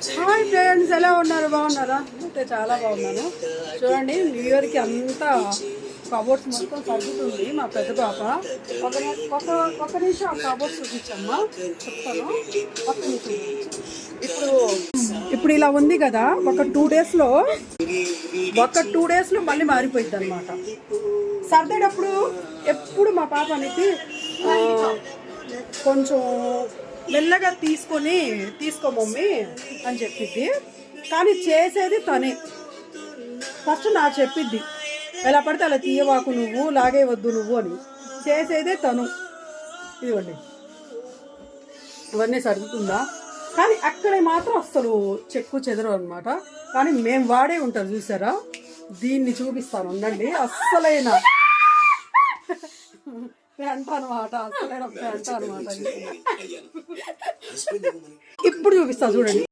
Hi friends, ఎలా ఉన్నారు? బాగున్నారా? అయితే చాలా బాగున్నాను. చూడండి, న్యూ ఇయర్కి అంతా కబోర్డ్స్ మొత్తం సర్దుతుంది మా పెద్ద పాప. ఒక నిమిషం ఆ కబోర్డ్స్ చూపించమ్మా, చెప్తాను. ఒక్క నిమిషం. ఇప్పుడు ఇలా ఉంది కదా, ఒక టూ డేస్లో మళ్ళీ మారిపోయింది అనమాట. సర్దేటప్పుడు ఎప్పుడు మా పాప అనేది కొంచెం మెల్లగా తీసుకో మమ్మీ అని చెప్పిద్ది. కానీ చేసేది తనే. ఫస్ట్ నా చెప్పిద్ది, ఎలా పడితే అలా తీయవాకు నువ్వు, లాగే వద్దు నువ్వు అని. చేసేదే తను. ఇదిగోండి, ఇవన్నీ సర్దుతుందా. కానీ అక్కడ మాత్రం అస్సలు చెక్కు చెదరు అనమాట. కానీ మేము వాడే ఉంటారు చూసారా, దీన్ని చూపిస్తాను ఉండండి. అస్సలైన పెంట అనమాట, అస్సలైన పెంట అనమాట. ఇప్పుడు చూపిస్తా చూడండి.